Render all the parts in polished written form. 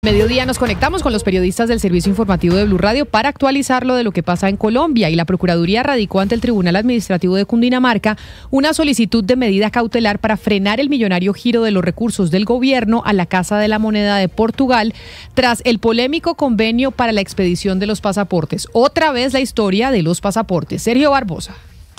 Mediodía nos conectamos con los periodistas del Servicio Informativo de Blue Radio para actualizarlo de lo que pasa en Colombia, y la Procuraduría radicó ante el Tribunal Administrativo de Cundinamarca una solicitud de medida cautelar para frenar el millonario giro de los recursos del gobierno a la Casa de la Moneda de Portugal tras el polémico convenio para la expedición de los pasaportes. Otra vez la historia de los pasaportes. Sergio Barbosa.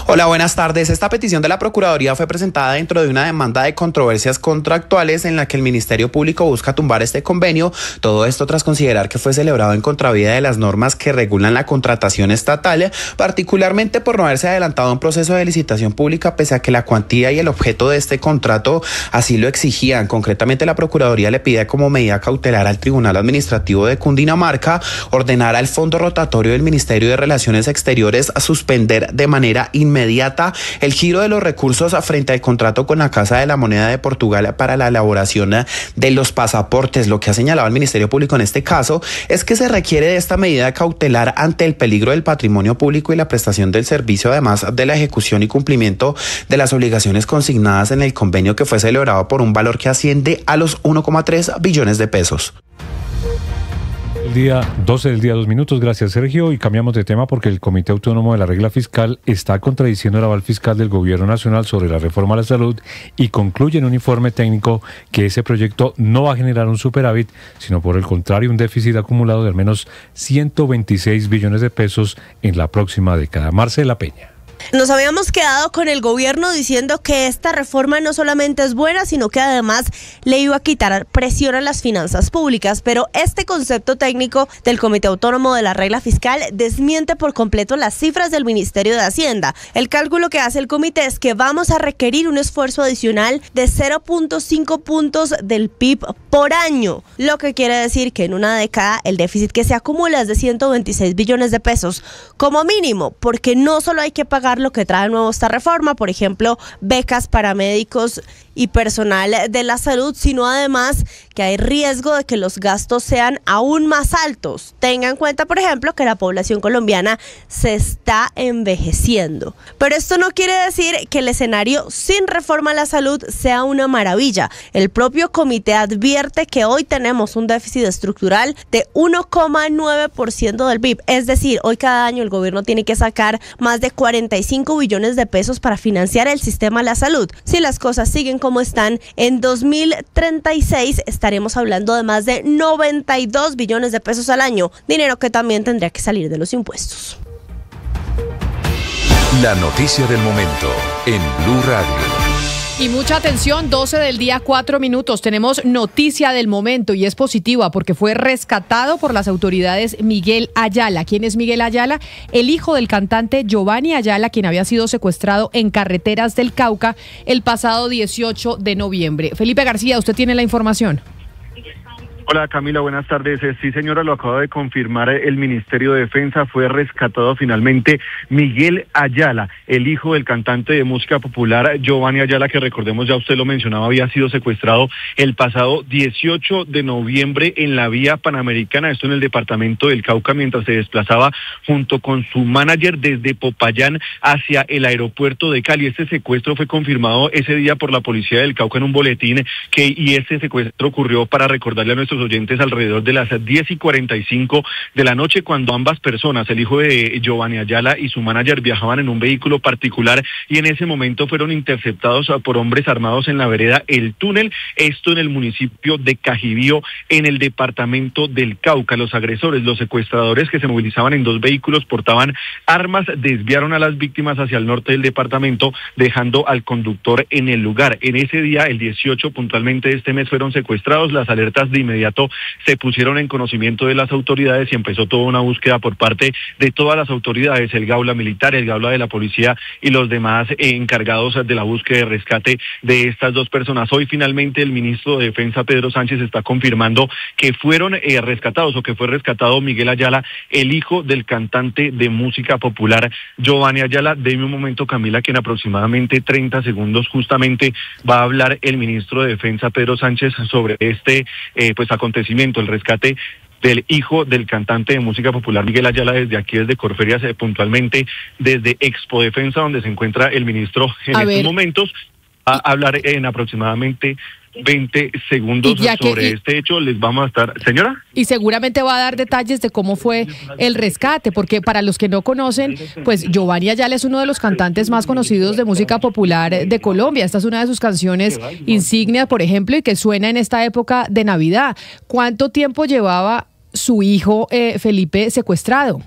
Hola, buenas tardes. Esta petición de la Procuraduría fue presentada dentro de una demanda de controversias contractuales en la que el Ministerio Público busca tumbar este convenio. Todo esto tras considerar que fue celebrado en contravía de las normas que regulan la contratación estatal, particularmente por no haberse adelantado un proceso de licitación pública, pese a que la cuantía y el objeto de este contrato así lo exigían. Concretamente, la Procuraduría le pide como medida cautelar al Tribunal Administrativo de Cundinamarca ordenar al Fondo Rotatorio del Ministerio de Relaciones Exteriores a suspender de manera inmediata el giro de los recursos frente al contrato con la Casa de la Moneda de Portugal para la elaboración de los pasaportes. Lo que ha señalado el Ministerio Público en este caso es que se requiere de esta medida cautelar ante el peligro del patrimonio público y la prestación del servicio, además de la ejecución y cumplimiento de las obligaciones consignadas en el convenio, que fue celebrado por un valor que asciende a los 1,3 billones de pesos. El día 12 del día, 2 minutos. Gracias, Sergio. Y cambiamos de tema porque el Comité Autónomo de la Regla Fiscal está contradiciendo el aval fiscal del Gobierno Nacional sobre la reforma a la salud y concluye en un informe técnico que ese proyecto no va a generar un superávit, sino por el contrario un déficit acumulado de al menos 126 billones de pesos en la próxima década. Marcela Peña. Nos habíamos quedado con el gobierno diciendo que esta reforma no solamente es buena, sino que además le iba a quitar presión a las finanzas públicas, pero este concepto técnico del Comité Autónomo de la Regla Fiscal desmiente por completo las cifras del Ministerio de Hacienda. El cálculo que hace el comité es que vamos a requerir un esfuerzo adicional de 0.5 puntos del PIB por año, lo que quiere decir que en una década el déficit que se acumula es de 126 billones de pesos como mínimo, porque no solo hay que pagar lo que trae nuevo esta reforma, por ejemplo, becas para médicos y personal de la salud, sino además que hay riesgo de que los gastos sean aún más altos. Tengan en cuenta, por ejemplo, que la población colombiana se está envejeciendo. Pero esto no quiere decir que el escenario sin reforma a la salud sea una maravilla. El propio comité advierte que hoy tenemos un déficit estructural de 1,9% del PIB. Es decir, hoy cada año el gobierno tiene que sacar más de 45 billones de pesos para financiar el sistema de la salud. Si las cosas siguen como están, en 2036 estaremos hablando de más de 92 billones de pesos al año, dinero que también tendría que salir de los impuestos. La noticia del momento en Blue Radio. Y mucha atención, 12 del día, 4 minutos. Tenemos noticia del momento y es positiva porque fue rescatado por las autoridades Miguel Ayala. ¿Quién es Miguel Ayala? El hijo del cantante Giovanni Ayala, quien había sido secuestrado en carreteras del Cauca el pasado 18 de noviembre. Felipe García, usted tiene la información. Hola Camila, buenas tardes. Sí señora, lo acaba de confirmar el Ministerio de Defensa. Fue rescatado finalmente Miguel Ayala, el hijo del cantante de música popular Giovanni Ayala, que recordemos, ya usted lo mencionaba, había sido secuestrado el pasado 18 de noviembre en la vía Panamericana, esto en el departamento del Cauca, mientras se desplazaba junto con su manager desde Popayán hacia el aeropuerto de Cali. Este secuestro fue confirmado ese día por la policía del Cauca en un boletín y este secuestro ocurrió, para recordarle a nuestros oyentes, alrededor de las 10:45 de la noche, cuando ambas personas, el hijo de Giovanni Ayala y su manager, viajaban en un vehículo particular y en ese momento fueron interceptados por hombres armados en la vereda El Túnel, esto en el municipio de Cajibío, en el departamento del Cauca. Los agresores, los secuestradores, que se movilizaban en 2 vehículos, portaban armas, desviaron a las víctimas hacia el norte del departamento, dejando al conductor en el lugar. En ese día, el 18 puntualmente de este mes, fueron secuestrados. Las alertas de inmediato se pusieron en conocimiento de las autoridades y empezó toda una búsqueda por parte de todas las autoridades, el Gaula Militar, el Gaula de la Policía y los demás encargados de la búsqueda y rescate de estas 2 personas. Hoy finalmente el ministro de Defensa, Pedro Sánchez, está confirmando que fueron rescatados, o que fue rescatado Miguel Ayala, el hijo del cantante de música popular Giovanni Ayala. Deme un momento, Camila, que en aproximadamente 30 segundos justamente va a hablar el ministro de Defensa, Pedro Sánchez, sobre este acontecimiento, el rescate del hijo del cantante de música popular Miguel Ayala, desde aquí, desde Corferias, puntualmente desde Expo Defensa, donde se encuentra el ministro en estos momentos. A hablar en aproximadamente 20 segundos sobre este hecho. Les vamos a estar... Señora. Y seguramente va a dar detalles de cómo fue el rescate, porque para los que no conocen, pues Giovanni Ayala es uno de los cantantes más conocidos de música popular de Colombia. Esta es una de sus canciones insignias, por ejemplo, y que suena en esta época de Navidad. ¿Cuánto tiempo llevaba su hijo Felipe secuestrado?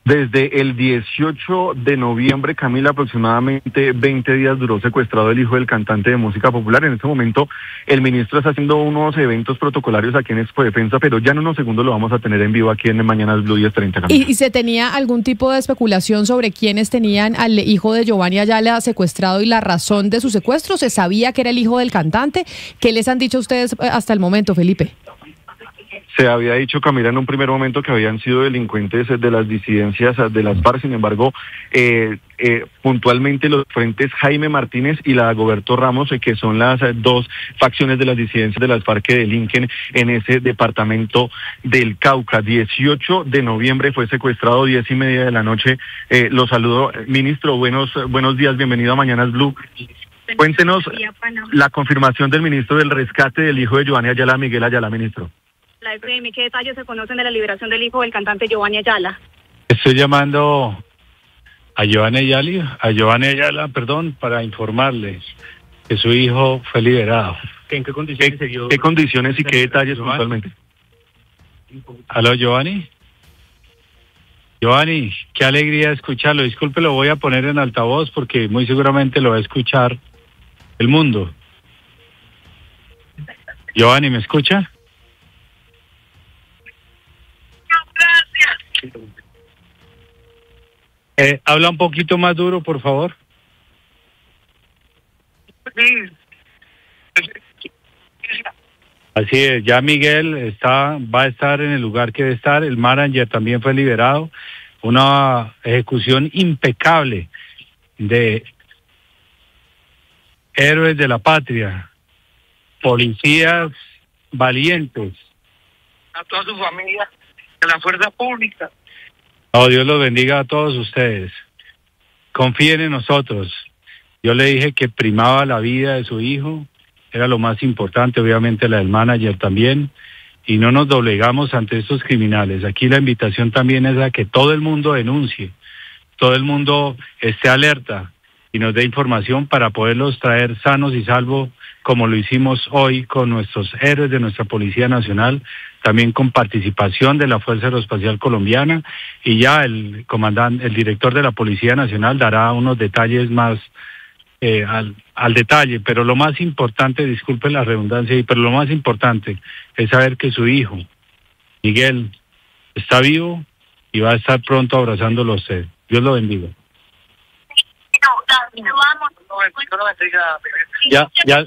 Desde el 18 de noviembre, Camila, aproximadamente 20 días duró secuestrado el hijo del cantante de música popular. En este momento, el ministro está haciendo unos eventos protocolarios aquí en Expo Defensa, pero ya en unos segundos lo vamos a tener en vivo aquí en Mañanas Blue 10:30. ¿Y se tenía algún tipo de especulación sobre quiénes tenían al hijo de Giovanni Ayala secuestrado y la razón de su secuestro? ¿Se sabía que era el hijo del cantante? ¿Qué les han dicho ustedes hasta el momento, Felipe? Se había dicho, Camila, en un primer momento que habían sido delincuentes de las disidencias de las FARC. Sin embargo, puntualmente los frentes Jaime Martínez y la Dagoberto Ramos, que son las dos facciones de las disidencias de las FARC que delinquen en ese departamento del Cauca. 18 de noviembre fue secuestrado, 10:30 de la noche. Lo saludo, ministro, buenos días, bienvenido a Mañanas Blue. Cuéntenos la confirmación del ministro del rescate del hijo de Giovanni Ayala, Miguel Ayala, ministro. La FM, ¿qué detalles se conocen de la liberación del hijo del cantante Giovanni Ayala? Estoy llamando a Giovanni Ayala, para informarles que su hijo fue liberado. ¿En qué condiciones se dio? ¿Qué condiciones y qué detalles puntualmente? ¿Aló, Giovanni? Giovanni, qué alegría escucharlo. Disculpe, lo voy a poner en altavoz porque muy seguramente lo va a escuchar el mundo. Giovanni, ¿me escucha? Habla un poquito más duro, por favor. Así es, ya Miguel va a estar en el lugar que debe estar. El manager también fue liberado. Una ejecución impecable de héroes de la patria, policías valientes. A toda su familia, a la fuerza pública. Oh, Dios los bendiga a todos ustedes. Confíen en nosotros. Yo le dije que primaba la vida de su hijo, era lo más importante, obviamente la del manager también, y no nos doblegamos ante estos criminales. Aquí la invitación también es a que todo el mundo denuncie, todo el mundo esté alerta y nos dé información para poderlos traer sanos y salvos, como lo hicimos hoy con nuestros héroes de nuestra Policía Nacional, también con participación de la Fuerza Aeroespacial Colombiana, y ya el director de la Policía Nacional dará unos detalles más al detalle, pero lo más importante, disculpe la redundancia, pero lo más importante es saber que su hijo, Miguel, está vivo y va a estar pronto abrazándolo a usted. Dios lo bendiga.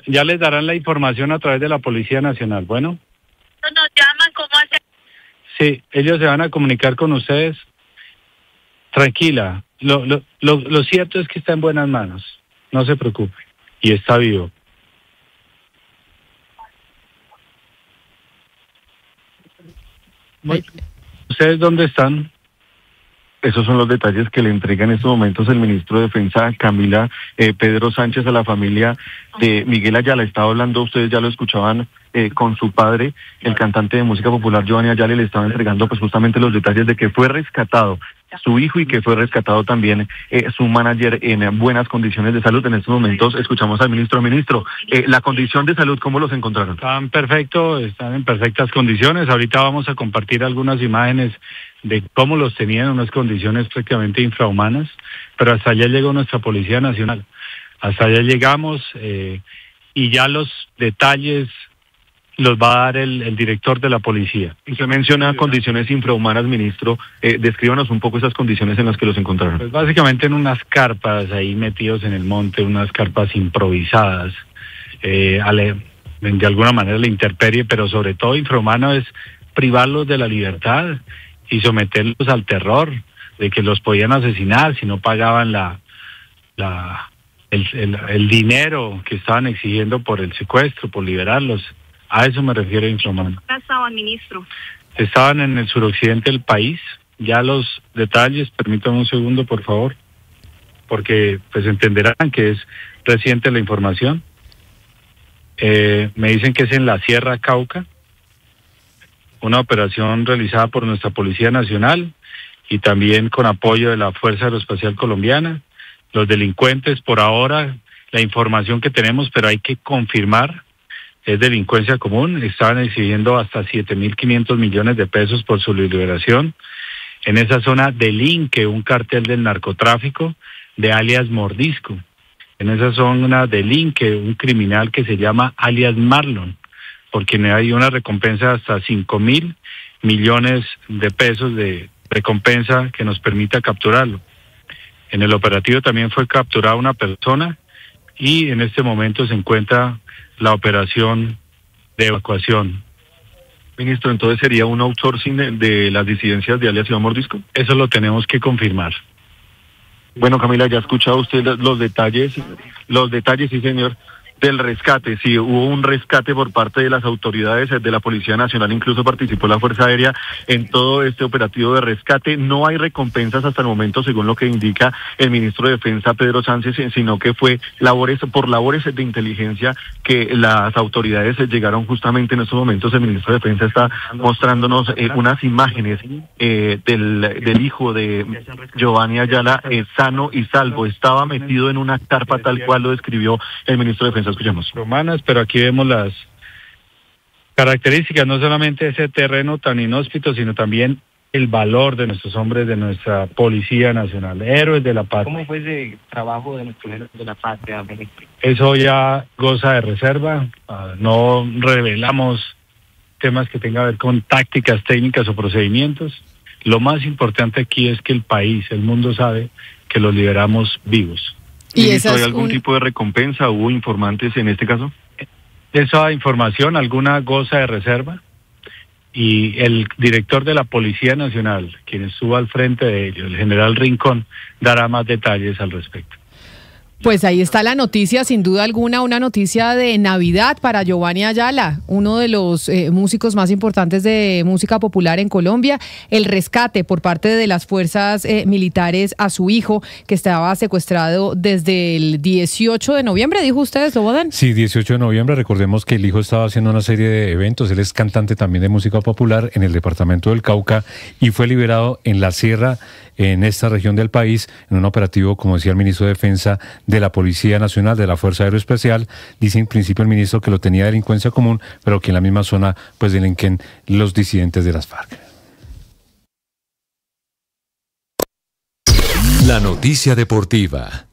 Ya les darán la información a través de la Policía Nacional. Bueno. Nos llaman, ¿cómo hacen? Sí, ellos se van a comunicar con ustedes. Tranquila, lo cierto es que está en buenas manos. No se preocupe. Y está vivo. ¿Ustedes dónde están? Esos son los detalles que le entrega en estos momentos el ministro de Defensa, Camila, Pedro Sánchez, a la familia de Miguel Ayala. Estaba hablando, ustedes ya lo escuchaban, con su padre, el cantante de música popular Giovanni Ayala, y le estaba entregando pues justamente los detalles de que fue rescatado su hijo y que fue rescatado también su manager en buenas condiciones de salud. En estos momentos escuchamos al ministro. Ministro, la condición de salud, ¿cómo los encontraron? Están en perfectas condiciones. Ahorita vamos a compartir algunas imágenes de cómo los tenían en unas condiciones prácticamente infrahumanas, pero hasta allá llegó nuestra Policía Nacional. Hasta allá llegamos y ya los detalles los va a dar el director de la policía. Usted menciona condiciones infrahumanas, ministro. Descríbanos un poco esas condiciones en las que los encontraron. Pues básicamente en unas carpas ahí metidos en el monte, unas carpas improvisadas, de alguna manera la intemperie, pero sobre todo infrahumano es privarlos de la libertad y someterlos al terror de que los podían asesinar si no pagaban el dinero que estaban exigiendo por el secuestro, por liberarlos. A eso me refiero infrahumano. ¿Dónde estaban, ministro? Estaban en el suroccidente del país. Ya los detalles, permítanme un segundo, por favor, porque pues entenderán que es reciente la información. Me dicen que es en la Sierra Cauca, una operación realizada por nuestra Policía Nacional y también con apoyo de la Fuerza Aeroespacial Colombiana. Los delincuentes, por ahora, la información que tenemos, pero hay que confirmar, es delincuencia común, estaban exigiendo hasta 7.500 millones de pesos por su liberación. En esa zona delinque un cartel del narcotráfico de alias Mordisco. En esa zona delinque un criminal que se llama alias Marlon, porque hay una recompensa de hasta 5.000 millones de pesos de recompensa que nos permita capturarlo. En el operativo también fue capturada una persona y en este momento se encuentra la operación de evacuación. Ministro, entonces sería un outsourcing de las disidencias de alias Iván Mordisco. Eso lo tenemos que confirmar. Bueno, Camila, ya ha escuchado usted los detalles, sí señor, del rescate. Sí, hubo un rescate por parte de las autoridades de la Policía Nacional, incluso participó la Fuerza Aérea en todo este operativo de rescate. No hay recompensas hasta el momento, según lo que indica el ministro de Defensa, Pedro Sánchez, sino que fue labores de inteligencia que las autoridades llegaron justamente en estos momentos. El ministro de Defensa está mostrándonos unas imágenes del hijo de Giovanni Ayala, sano y salvo. Estaba metido en una carpa tal cual lo describió el ministro de Defensa. Escuchemos. Romanas, pero aquí vemos las características, no solamente ese terreno tan inhóspito, sino también el valor de nuestros hombres, de nuestra Policía Nacional, héroes de la patria. ¿Cómo fue ese trabajo de nuestros héroes de la patria? Eso ya goza de reserva, no revelamos temas que tengan que ver con tácticas, técnicas o procedimientos. Lo más importante aquí es que el país, el mundo sabe que los liberamos vivos. ¿Y hay algún tipo de recompensa? ¿Hubo informantes en este caso? Esa información, alguna goza de reserva, y el director de la Policía Nacional, quien estuvo al frente de ello, el general Rincón, dará más detalles al respecto. Pues ahí está la noticia, sin duda alguna, una noticia de Navidad para Giovanni Ayala, uno de los músicos más importantes de música popular en Colombia. El rescate por parte de las fuerzas militares a su hijo, que estaba secuestrado desde el 18 de noviembre, ¿dijo usted, Slobodan? Sí, 18 de noviembre. Recordemos que el hijo estaba haciendo una serie de eventos. Él es cantante también de música popular en el departamento del Cauca y fue liberado en la sierra, en esta región del país, en un operativo, como decía el ministro de Defensa, de la Policía Nacional, de la Fuerza Aeroespacial. Dice en principio el ministro que lo tenía delincuencia común, pero que en la misma zona pues delinquen los disidentes de las FARC. La noticia deportiva.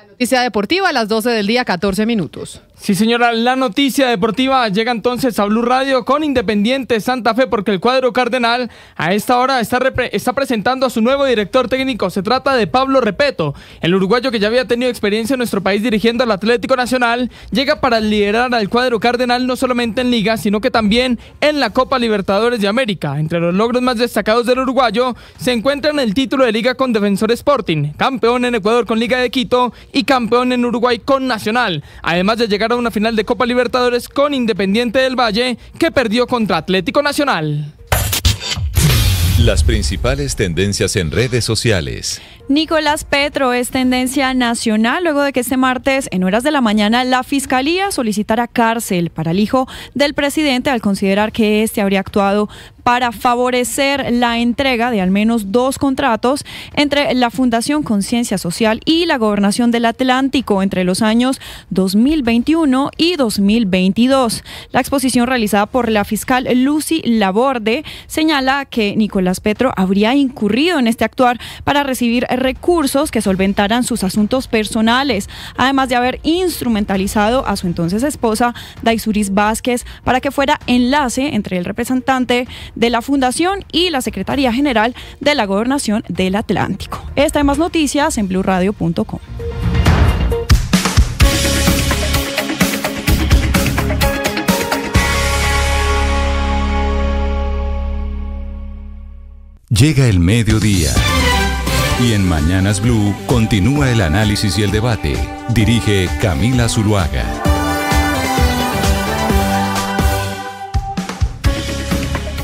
Noticia deportiva a las 12 del día, 14 minutos. Sí, señora, la noticia deportiva llega entonces a Blue Radio con Independiente Santa Fe, porque el cuadro cardenal a esta hora está presentando a su nuevo director técnico. Se trata de Pablo Repeto, el uruguayo que ya había tenido experiencia en nuestro país dirigiendo al Atlético Nacional. Llega para liderar al cuadro cardenal no solamente en Liga, sino que también en la Copa Libertadores de América. Entre los logros más destacados del uruguayo se encuentran el título de Liga con Defensor Sporting, campeón en Ecuador con Liga de Quito y campeón en Uruguay con Nacional, además de llegar a una final de Copa Libertadores con Independiente del Valle, que perdió contra Atlético Nacional. Las principales tendencias en redes sociales. Nicolás Petro es tendencia nacional luego de que este martes, en horas de la mañana, la Fiscalía solicitara cárcel para el hijo del presidente al considerar que este habría actuado para favorecer la entrega de al menos 2 contratos entre la Fundación Conciencia Social y la Gobernación del Atlántico entre los años 2021 y 2022. La exposición realizada por la fiscal Lucy Laborde señala que Nicolás Petro habría incurrido en este actuar para recibir recursos que solventaran sus asuntos personales, además de haber instrumentalizado a su entonces esposa, Daisuris Vázquez, para que fuera enlace entre el representante de la Fundación y la Secretaría General de la Gobernación del Atlántico. Esta y más noticias en bluradio.com. Llega el mediodía. Y en Mañanas Blue continúa el análisis y el debate. Dirige Camila Zuluaga.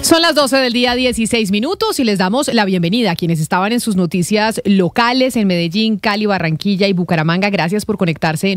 Son las 12 del día, 16 minutos, y les damos la bienvenida a quienes estaban en sus noticias locales en Medellín, Cali, Barranquilla y Bucaramanga. Gracias por conectarse